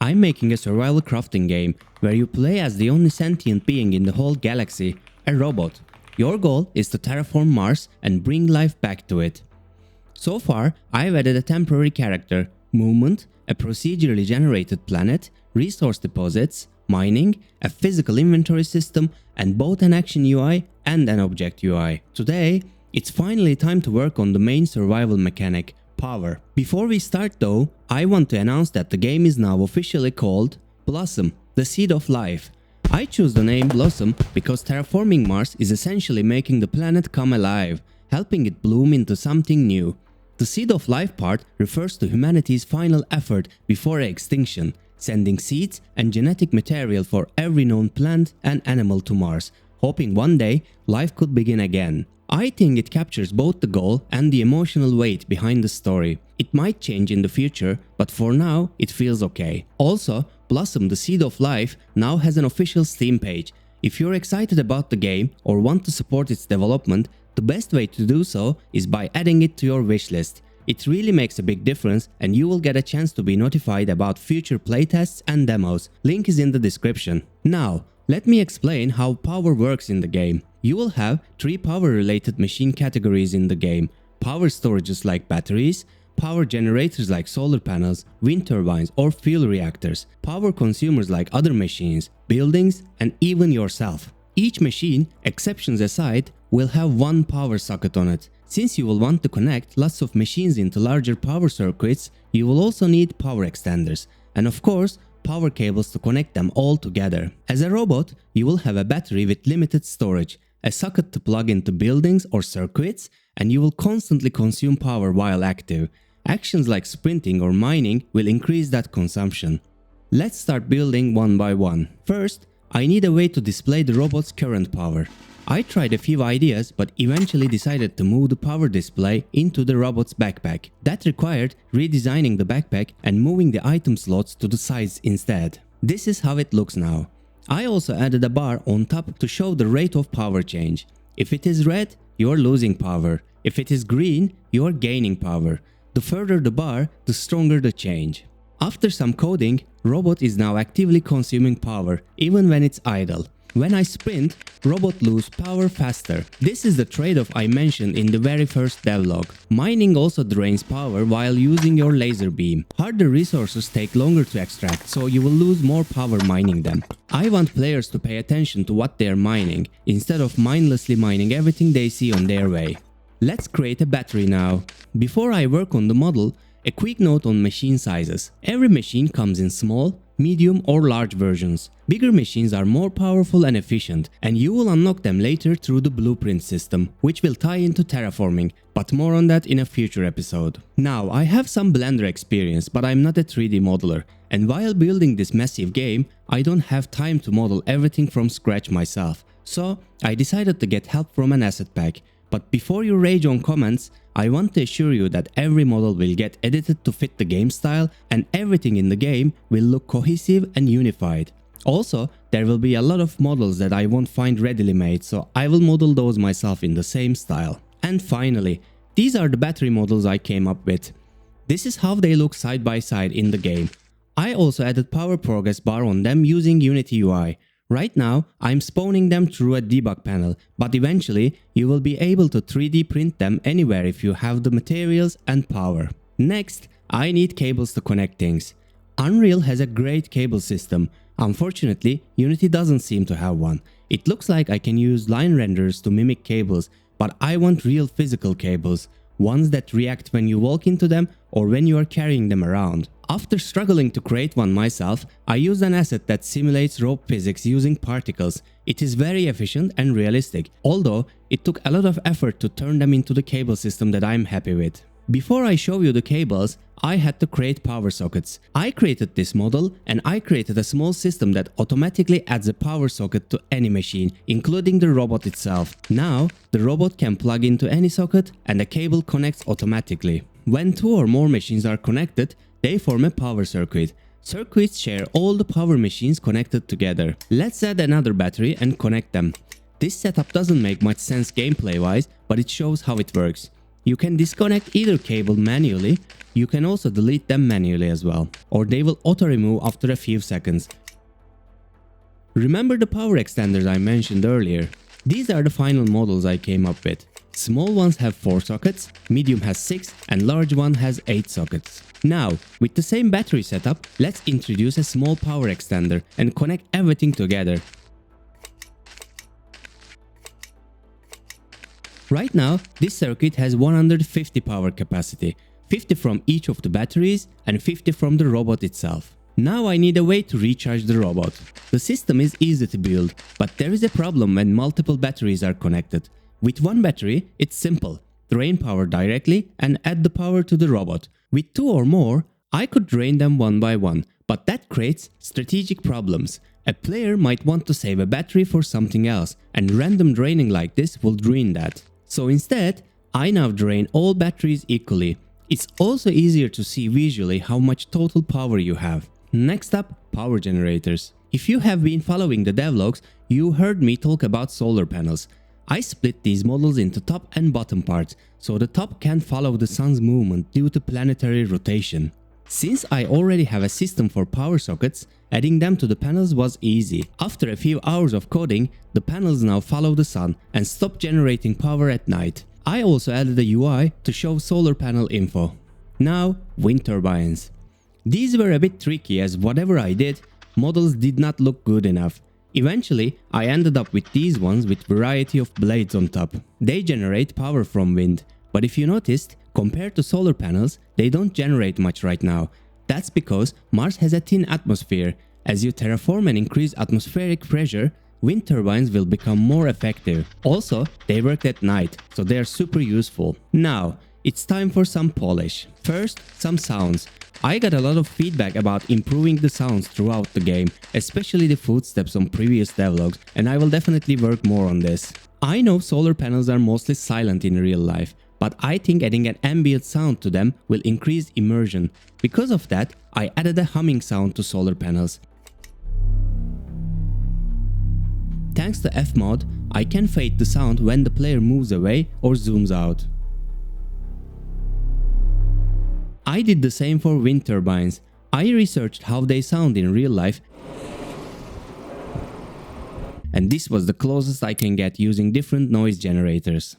I'm making a survival crafting game where you play as the only sentient being in the whole galaxy, a robot. Your goal is to terraform Mars and bring life back to it. So far, I've added a temporary character, movement, a procedurally generated planet, resource deposits, mining, a physical inventory system, and both an action UI and an object UI. Today, it's finally time to work on the main survival mechanic, power. Before we start though, I want to announce that the game is now officially called Blossom, the Seed of Life. I choose the name Blossom because terraforming Mars is essentially making the planet come alive, helping it bloom into something new. The Seed of Life part refers to humanity's final effort before extinction, sending seeds and genetic material for every known plant and animal to Mars, hoping one day life could begin again. I think it captures both the goal and the emotional weight behind the story. It might change in the future, but for now it feels okay. Also, Blossom, the Seed of Life now has an official Steam page. If you're excited about the game or want to support its development, the best way to do so is by adding it to your wishlist. It really makes a big difference and you will get a chance to be notified about future playtests and demos. Link is in the description. Now, let me explain how power works in the game. You will have 3 power-related machine categories in the game: power storages like batteries, power generators like solar panels, wind turbines or fuel reactors, power consumers like other machines, buildings, and even yourself. Each machine, exceptions aside, will have one power socket on it. Since you will want to connect lots of machines into larger power circuits, you will also need power extenders, and of course, power cables to connect them all together. As a robot, you will have a battery with limited storage, a socket to plug into buildings or circuits, and you will constantly consume power while active. Actions like sprinting or mining will increase that consumption. Let's start building one by one. First, I need a way to display the robot's current power. I tried a few ideas but eventually decided to move the power display into the robot's backpack. That required redesigning the backpack and moving the item slots to the sides instead. This is how it looks now. I also added a bar on top to show the rate of power change. If it is red, you're losing power. If it is green, you're gaining power. The further the bar, the stronger the change. After some coding, robot is now actively consuming power, even when it's idle. When I sprint, robot lose power faster. This is the trade-off I mentioned in the very first devlog. Mining also drains power while using your laser beam. Harder resources take longer to extract, so you will lose more power mining them. I want players to pay attention to what they are mining, instead of mindlessly mining everything they see on their way. Let's create a battery now. Before I work on the model, a quick note on machine sizes. Every machine comes in small, medium or large versions. Bigger machines are more powerful and efficient, and you will unlock them later through the blueprint system, which will tie into terraforming, but more on that in a future episode. Now, I have some Blender experience, but I'm not a 3D modeler, and while building this massive game, I don't have time to model everything from scratch myself, so I decided to get help from an asset pack. But before you rage on comments, I want to assure you that every model will get edited to fit the game style and everything in the game will look cohesive and unified. Also, there will be a lot of models that I won't find readily made, so I will model those myself in the same style. And finally, these are the battery models I came up with. This is how they look side by side in the game. I also added power progress bar on them using Unity UI. Right now, I'm spawning them through a debug panel, but eventually you will be able to 3D print them anywhere if you have the materials and power. Next, I need cables to connect things. Unreal has a great cable system. Unfortunately, Unity doesn't seem to have one. It looks like I can use line renderers to mimic cables, but I want real physical cables, ones that react when you walk into them or when you are carrying them around. After struggling to create one myself, I used an asset that simulates rope physics using particles. It is very efficient and realistic, although it took a lot of effort to turn them into the cable system that I'm happy with. Before I show you the cables, I had to create power sockets. I created this model and I created a small system that automatically adds a power socket to any machine, including the robot itself. Now, the robot can plug into any socket and the cable connects automatically. When 2 or more machines are connected, they form a power circuit. Circuits share all the power machines connected together. Let's add another battery and connect them. This setup doesn't make much sense gameplay wise, but it shows how it works. You can disconnect either cable manually. You can also delete them manually as well, or they will auto-remove after a few seconds. Remember the power extenders I mentioned earlier? These are the final models I came up with. Small ones have 4 sockets, medium has 6 and large one has 8 sockets. Now, with the same battery setup, let's introduce a small power extender and connect everything together. Right now, this circuit has 150 power capacity, 50 from each of the batteries and 50 from the robot itself. Now I need a way to recharge the robot. The system is easy to build, but there is a problem when multiple batteries are connected. With one battery, it's simple. Drain power directly and add the power to the robot. With 2 or more, I could drain them one by one, but that creates strategic problems. A player might want to save a battery for something else, and random draining like this will ruin that. So instead, I now drain all batteries equally. It's also easier to see visually how much total power you have. Next up, power generators. If you have been following the devlogs, you heard me talk about solar panels. I split these models into top and bottom parts, so the top can follow the sun's movement due to planetary rotation. Since I already have a system for power sockets, adding them to the panels was easy. After a few hours of coding, the panels now follow the sun and stop generating power at night. I also added a UI to show solar panel info. Now, wind turbines. These were a bit tricky as whatever I did, models did not look good enough. Eventually, I ended up with these ones with variety of blades on top. They generate power from wind, but if you noticed, compared to solar panels, they don't generate much right now. That's because Mars has a thin atmosphere. As you terraform and increase atmospheric pressure, wind turbines will become more effective. Also, they work at night, so they are super useful. Now, it's time for some polish. First, some sounds. I got a lot of feedback about improving the sounds throughout the game, especially the footsteps on previous devlogs, and I will definitely work more on this. I know solar panels are mostly silent in real life, but I think adding an ambient sound to them will increase immersion. Because of that, I added a humming sound to solar panels. Thanks to Fmod, I can fade the sound when the player moves away or zooms out. I did the same for wind turbines. I researched how they sound in real life, and this was the closest I can get using different noise generators.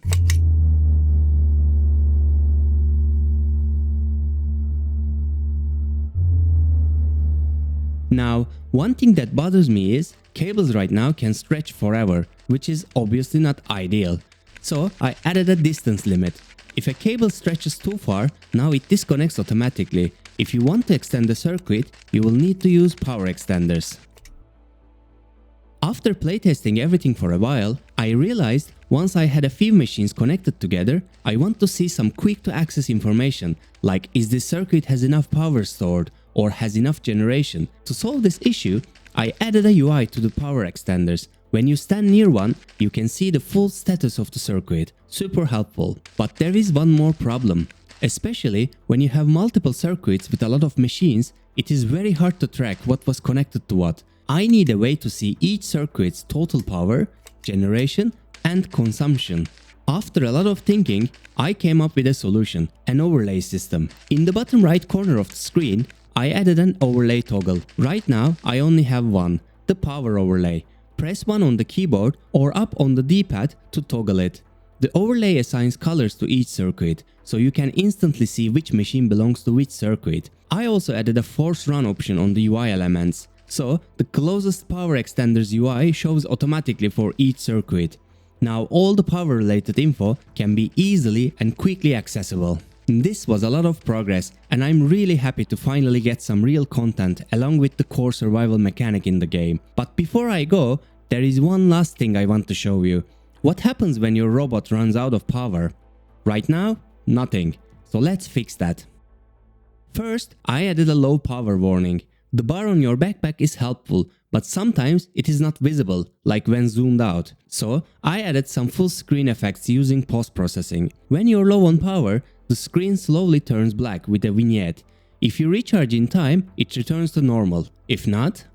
Now, one thing that bothers me is cables right now can stretch forever, which is obviously not ideal. So I added a distance limit. If a cable stretches too far, now it disconnects automatically. If you want to extend the circuit, you will need to use power extenders. After playtesting everything for a while, I realized once I had a few machines connected together, I want to see some quick to access information, like is this circuit has enough power stored or has enough generation. To solve this issue, I added a UI to the power extenders. When you stand near one, you can see the full status of the circuit. Super helpful. But there is one more problem. Especially when you have multiple circuits with a lot of machines, it is very hard to track what was connected to what. I need a way to see each circuit's total power, generation, and consumption. After a lot of thinking, I came up with a solution, an overlay system. In the bottom right corner of the screen, I added an overlay toggle. Right now, I only have one, the power overlay. Press 1 on the keyboard or up on the D-pad to toggle it. The overlay assigns colors to each circuit, so you can instantly see which machine belongs to which circuit. I also added a force run option on the UI elements, so the closest power extenders UI shows automatically for each circuit. Now all the power related info can be easily and quickly accessible. This was a lot of progress, and I'm really happy to finally get some real content along with the core survival mechanic in the game. But before I go, there is one last thing I want to show you. What happens when your robot runs out of power? Right now, nothing. So let's fix that. First, I added a low power warning. The bar on your backpack is helpful, but sometimes it is not visible, like when zoomed out. So I added some full screen effects using post-processing. When you're low on power, the screen slowly turns black with a vignette. If you recharge in time, it returns to normal. If not,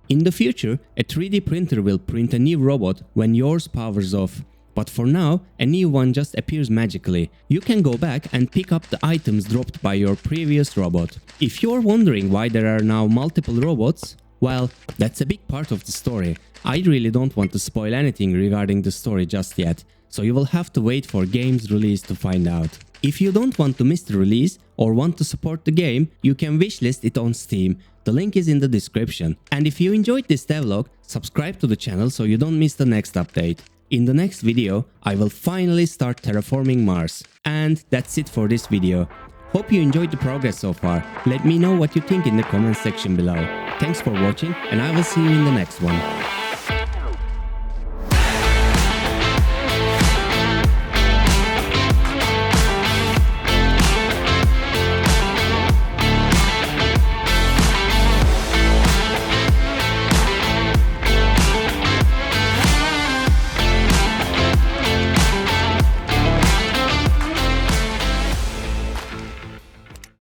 In the future, a 3D printer will print a new robot when yours powers off. But for now, a new one just appears magically. You can go back and pick up the items dropped by your previous robot. If you're wondering why there are now multiple robots, well, that's a big part of the story. I really don't want to spoil anything regarding the story just yet, so you will have to wait for game's release to find out. If you don't want to miss the release or want to support the game, you can wishlist it on Steam. The link is in the description. And if you enjoyed this devlog, subscribe to the channel so you don't miss the next update. In the next video, I will finally start terraforming Mars. And that's it for this video. Hope you enjoyed the progress so far. Let me know what you think in the comment section below. Thanks for watching and I will see you in the next one.